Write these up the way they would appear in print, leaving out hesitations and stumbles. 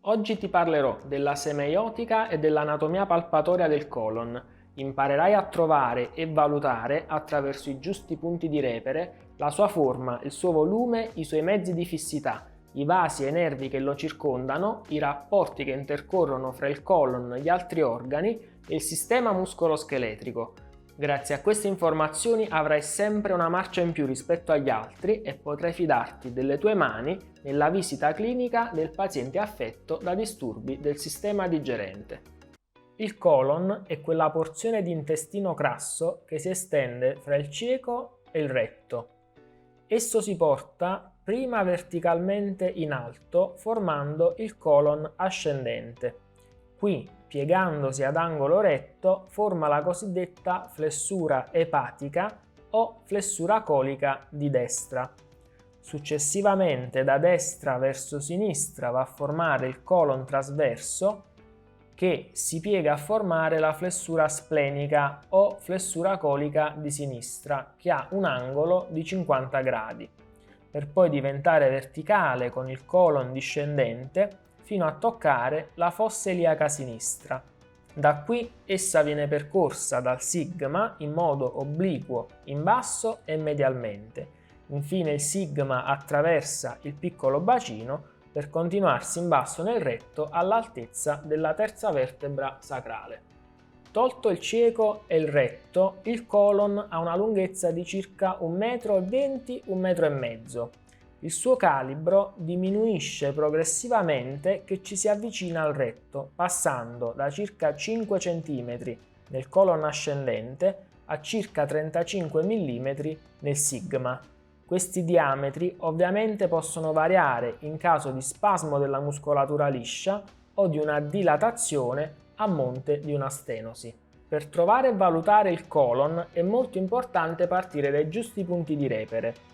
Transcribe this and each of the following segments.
Oggi ti parlerò della semeiotica e dell'anatomia palpatoria del colon. Imparerai a trovare e valutare, attraverso i giusti punti di repere, la sua forma, il suo volume, i suoi mezzi di fissità, i vasi e i nervi che lo circondano, i rapporti che intercorrono fra il colon, gli altri organi e il sistema muscoloscheletrico. Grazie a queste informazioni avrai sempre una marcia in più rispetto agli altri e potrai fidarti delle tue mani nella visita clinica del paziente affetto da disturbi del sistema digerente. Il colon è quella porzione di intestino grasso che si estende fra il cieco e il retto. Esso si porta prima verticalmente in alto, formando il colon ascendente. Qui, piegandosi ad angolo retto, forma la cosiddetta flessura epatica o flessura colica di destra. Successivamente, da destra verso sinistra va a formare il colon trasverso, che si piega a formare la flessura splenica o flessura colica di sinistra, che ha un angolo di 50 gradi, per poi diventare verticale con il colon discendente fino a toccare la fossa iliaca sinistra. Da qui essa viene percorsa dal sigma in modo obliquo in basso e medialmente. Infine il sigma attraversa il piccolo bacino per continuarsi in basso nel retto all'altezza della terza vertebra sacrale. Tolto il cieco e il retto, il colon ha una lunghezza di circa 1,20 m, 1,5 m. Il suo calibro diminuisce progressivamente che ci si avvicina al retto, passando da circa 5 cm nel colon ascendente a circa 35 mm nel sigma. Questi diametri ovviamente possono variare in caso di spasmo della muscolatura liscia o di una dilatazione a monte di una stenosi. Per trovare e valutare il colon è molto importante partire dai giusti punti di repere.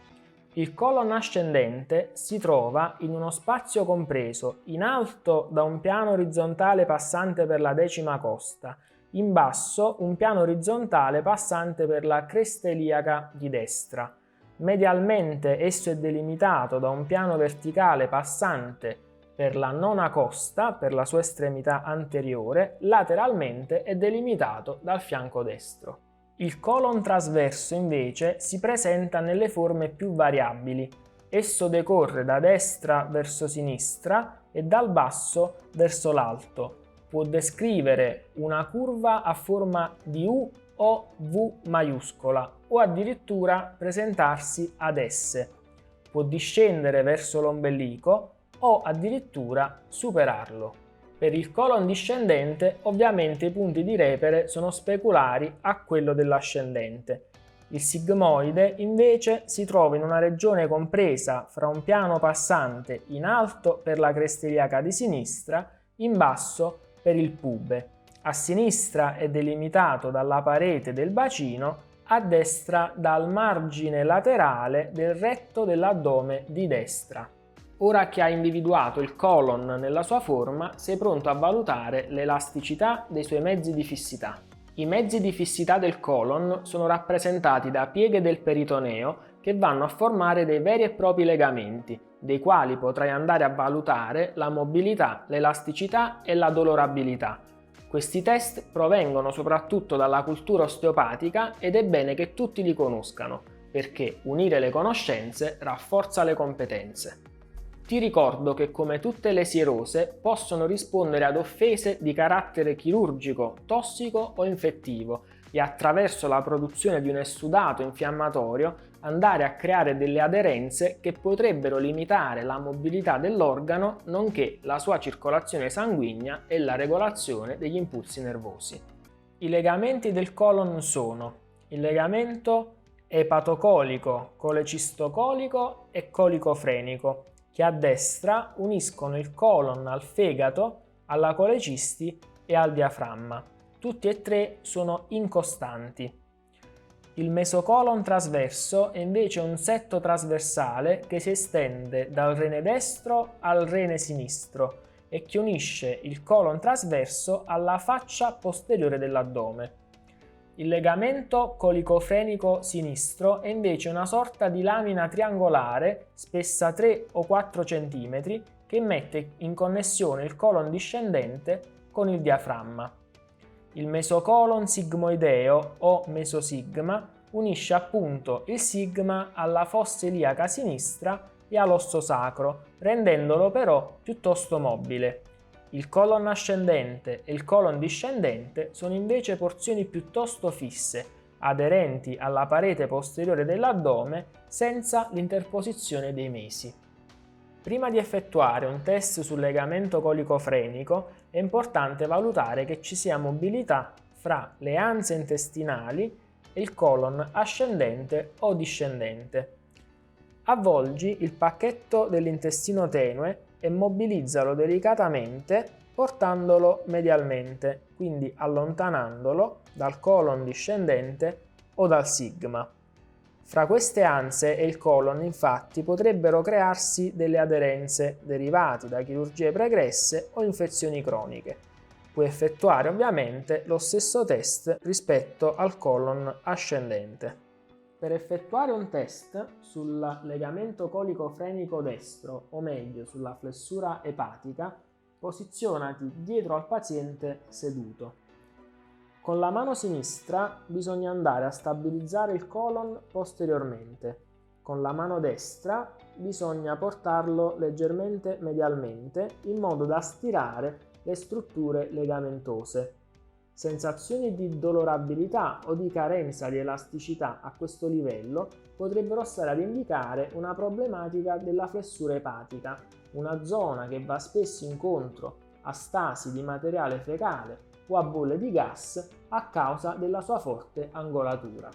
Il colon ascendente si trova in uno spazio compreso in alto da un piano orizzontale passante per la decima costa, in basso un piano orizzontale passante per la cresta iliaca di destra. Medialmente esso è delimitato da un piano verticale passante per la nona costa, per la sua estremità anteriore, lateralmente è delimitato dal fianco destro. Il colon trasverso invece si presenta nelle forme più variabili. Esso decorre da destra verso sinistra e dal basso verso l'alto. Può descrivere una curva a forma di U o V maiuscola o addirittura presentarsi ad S. Può discendere verso l'ombelico o addirittura superarlo. Per il colon discendente ovviamente i punti di repere sono speculari a quello dell'ascendente. Il sigmoide invece si trova in una regione compresa fra un piano passante in alto per la cresta iliaca di sinistra, in basso per il pube. A sinistra è delimitato dalla parete del bacino, a destra dal margine laterale del retto dell'addome di destra. Ora che hai individuato il colon nella sua forma, sei pronto a valutare l'elasticità dei suoi mezzi di fissità. I mezzi di fissità del colon sono rappresentati da pieghe del peritoneo che vanno a formare dei veri e propri legamenti, dei quali potrai andare a valutare la mobilità, l'elasticità e la dolorabilità. Questi test provengono soprattutto dalla cultura osteopatica ed è bene che tutti li conoscano, perché unire le conoscenze rafforza le competenze. Ti ricordo che come tutte le sierose possono rispondere ad offese di carattere chirurgico, tossico o infettivo e attraverso la produzione di un essudato infiammatorio andare a creare delle aderenze che potrebbero limitare la mobilità dell'organo nonché la sua circolazione sanguigna e la regolazione degli impulsi nervosi. I legamenti del colon sono il legamento epatocolico, colecistocolico e colicofrenico, che a destra uniscono il colon al fegato, alla colecisti e al diaframma. Tutti e tre sono incostanti. Il mesocolon trasverso è invece un setto trasversale che si estende dal rene destro al rene sinistro e che unisce il colon trasverso alla faccia posteriore dell'addome. Il legamento colicofrenico sinistro è invece una sorta di lamina triangolare spessa 3 o 4 cm che mette in connessione il colon discendente con il diaframma. Il mesocolon sigmoideo o mesosigma unisce appunto il sigma alla fossa iliaca sinistra e all'osso sacro, rendendolo però piuttosto mobile. Il colon ascendente e il colon discendente sono invece porzioni piuttosto fisse, aderenti alla parete posteriore dell'addome senza l'interposizione dei mesi. Prima di effettuare un test sul legamento colicofrenico è importante valutare che ci sia mobilità fra le anse intestinali e il colon ascendente o discendente. Avvolgi il pacchetto dell'intestino tenue e mobilizzalo delicatamente portandolo medialmente, quindi allontanandolo dal colon discendente o dal sigma. Fra queste anse e il colon, infatti, potrebbero crearsi delle aderenze derivate da chirurgie pregresse o infezioni croniche. Puoi effettuare ovviamente lo stesso test rispetto al colon ascendente. Per effettuare un test sul legamento colicofrenico destro, o meglio sulla flessura epatica, posizionati dietro al paziente seduto. Con la mano sinistra bisogna andare a stabilizzare il colon posteriormente. Con la mano destra bisogna portarlo leggermente medialmente in modo da stirare le strutture legamentose. Sensazioni di dolorabilità o di carenza di elasticità a questo livello potrebbero stare ad indicare una problematica della flessura epatica, una zona che va spesso incontro a stasi di materiale fecale o a bolle di gas a causa della sua forte angolatura.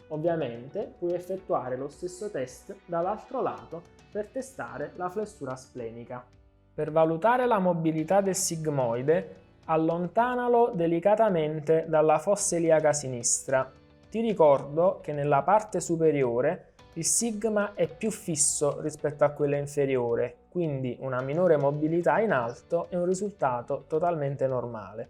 Ovviamente puoi effettuare lo stesso test dall'altro lato per testare la flessura splenica. Per valutare la mobilità del sigmoide, allontanalo delicatamente dalla fossa iliaca sinistra. Ti ricordo che nella parte superiore il sigma è più fisso rispetto a quella inferiore, quindi una minore mobilità in alto è un risultato totalmente normale.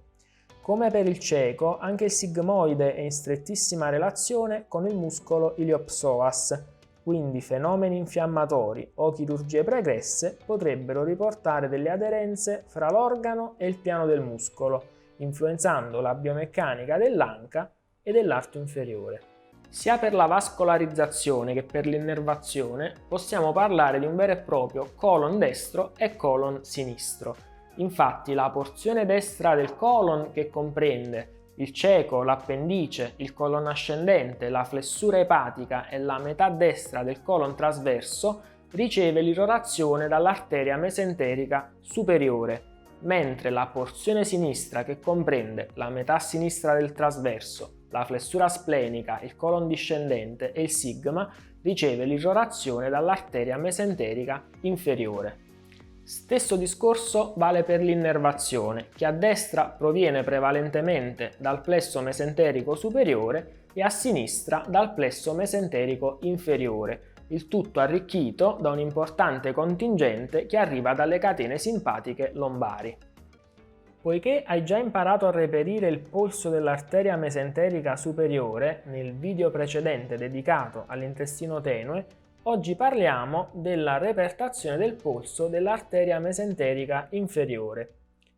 Come per il cieco, anche il sigmoide è in strettissima relazione con il muscolo iliopsoas, quindi fenomeni infiammatori o chirurgie pregresse potrebbero riportare delle aderenze fra l'organo e il piano del muscolo, influenzando la biomeccanica dell'anca e dell'arto inferiore. Sia per la vascolarizzazione che per l'innervazione possiamo parlare di un vero e proprio colon destro e colon sinistro. Infatti la porzione destra del colon, che comprende il ceco, l'appendice, il colon ascendente, la flessura epatica e la metà destra del colon trasverso, riceve l'irrorazione dall'arteria mesenterica superiore, mentre la porzione sinistra, che comprende la metà sinistra del trasverso, la flessura splenica, il colon discendente e il sigma, riceve l'irrorazione dall'arteria mesenterica inferiore. Stesso discorso vale per l'innervazione, che a destra proviene prevalentemente dal plesso mesenterico superiore e a sinistra dal plesso mesenterico inferiore, il tutto arricchito da un importante contingente che arriva dalle catene simpatiche lombari. Poiché hai già imparato a reperire il polso dell'arteria mesenterica superiore nel video precedente dedicato all'intestino tenue, oggi parliamo della repertazione del polso dell'arteria mesenterica inferiore.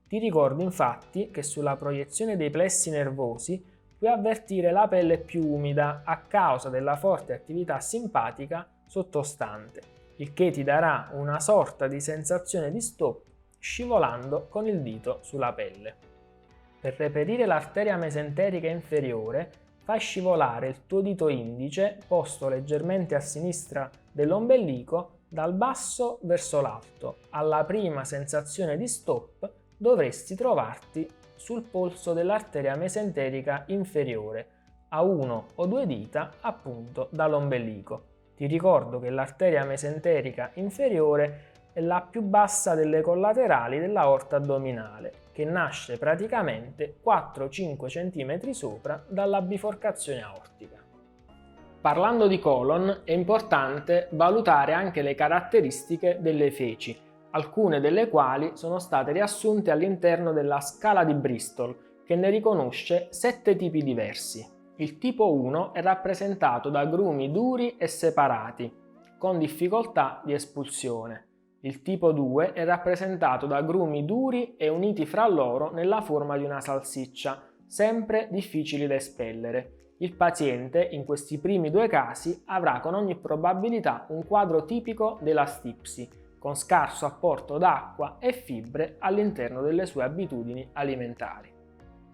Ti ricordo infatti che sulla proiezione dei plessi nervosi puoi avvertire la pelle più umida a causa della forte attività simpatica sottostante, il che ti darà una sorta di sensazione di stop scivolando con il dito sulla pelle. Per reperire l'arteria mesenterica inferiore, fai scivolare il tuo dito indice, posto leggermente a sinistra dell'ombelico, dal basso verso l'alto. Alla prima sensazione di stop dovresti trovarti sul polso dell'arteria mesenterica inferiore, a 1 o 2 dita appunto dall'ombelico. Ti ricordo che l'arteria mesenterica inferiore è la più bassa delle collaterali dell'aorta addominale, che nasce praticamente 4-5 cm sopra dalla biforcazione aortica. Parlando di colon, è importante valutare anche le caratteristiche delle feci, alcune delle quali sono state riassunte all'interno della scala di Bristol, che ne riconosce 7 tipi diversi. Il tipo 1 è rappresentato da grumi duri e separati, con difficoltà di espulsione. Il tipo 2 è rappresentato da grumi duri e uniti fra loro nella forma di una salsiccia, sempre difficili da espellere. Il paziente, in questi primi due casi, avrà con ogni probabilità un quadro tipico della stipsi, con scarso apporto d'acqua e fibre all'interno delle sue abitudini alimentari.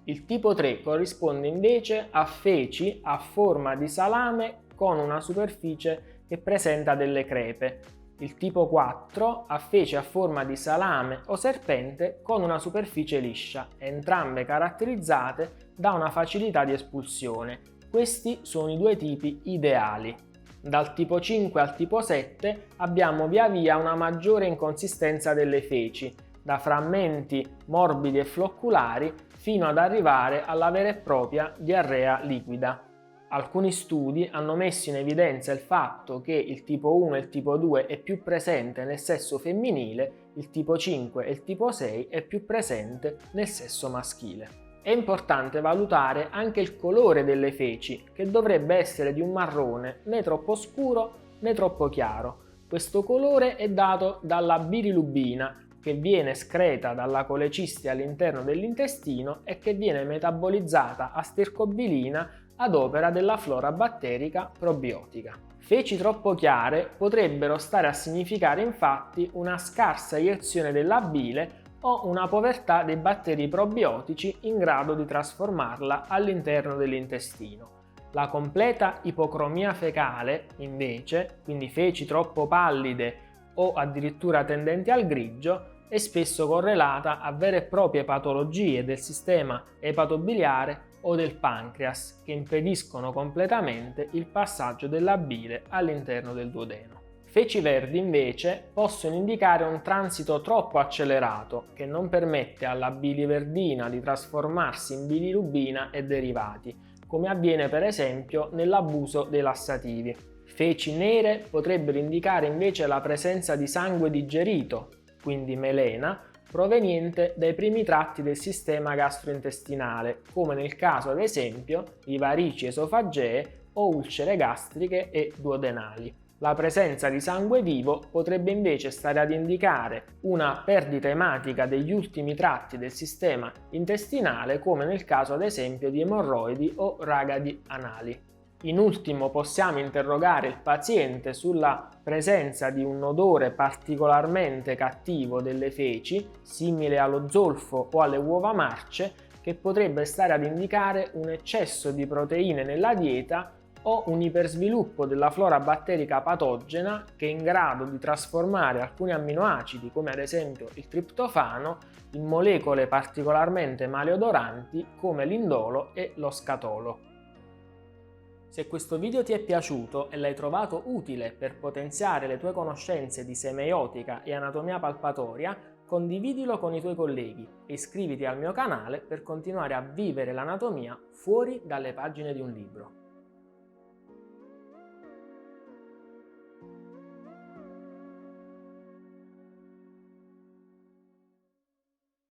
Il tipo 3 corrisponde invece a feci a forma di salame con una superficie che presenta delle crepe. Il tipo 4 ha feci a forma di salame o serpente con una superficie liscia, entrambe caratterizzate da una facilità di espulsione. Questi sono i due tipi ideali. Dal tipo 5 al tipo 7 abbiamo via via una maggiore inconsistenza delle feci, da frammenti morbidi e flocculari fino ad arrivare alla vera e propria diarrea liquida. Alcuni studi hanno messo in evidenza il fatto che il tipo 1 e il tipo 2 è più presente nel sesso femminile, il tipo 5 e il tipo 6 è più presente nel sesso maschile. È importante valutare anche il colore delle feci, che dovrebbe essere di un marrone né troppo scuro né troppo chiaro. Questo colore è dato dalla bilirubina, che viene screta dalla colecisti all'interno dell'intestino e che viene metabolizzata a stercobilina ad opera della flora batterica probiotica. Feci troppo chiare potrebbero stare a significare infatti una scarsa iezione della bile o una povertà dei batteri probiotici in grado di trasformarla all'interno dell'intestino. La completa ipocromia fecale, invece, quindi feci troppo pallide o addirittura tendenti al grigio, è spesso correlata a vere e proprie patologie del sistema epatobiliare o del pancreas che impediscono completamente il passaggio della bile all'interno del duodeno. Feci verdi invece possono indicare un transito troppo accelerato che non permette alla biliverdina di trasformarsi in bilirubina e derivati, come avviene per esempio nell'abuso dei lassativi. Feci nere potrebbero indicare invece la presenza di sangue digerito, quindi melena, proveniente dai primi tratti del sistema gastrointestinale, come nel caso ad esempio di varici esofagee o ulcere gastriche e duodenali. La presenza di sangue vivo potrebbe invece stare ad indicare una perdita ematica degli ultimi tratti del sistema intestinale, come nel caso ad esempio di emorroidi o ragadi anali. In ultimo possiamo interrogare il paziente sulla presenza di un odore particolarmente cattivo delle feci, simile allo zolfo o alle uova marce, che potrebbe stare ad indicare un eccesso di proteine nella dieta o un ipersviluppo della flora batterica patogena che è in grado di trasformare alcuni amminoacidi, come ad esempio il triptofano, in molecole particolarmente maleodoranti come l'indolo e lo scatolo. Se questo video ti è piaciuto e l'hai trovato utile per potenziare le tue conoscenze di semeiotica e anatomia palpatoria, condividilo con i tuoi colleghi e iscriviti al mio canale per continuare a vivere l'anatomia fuori dalle pagine di un libro.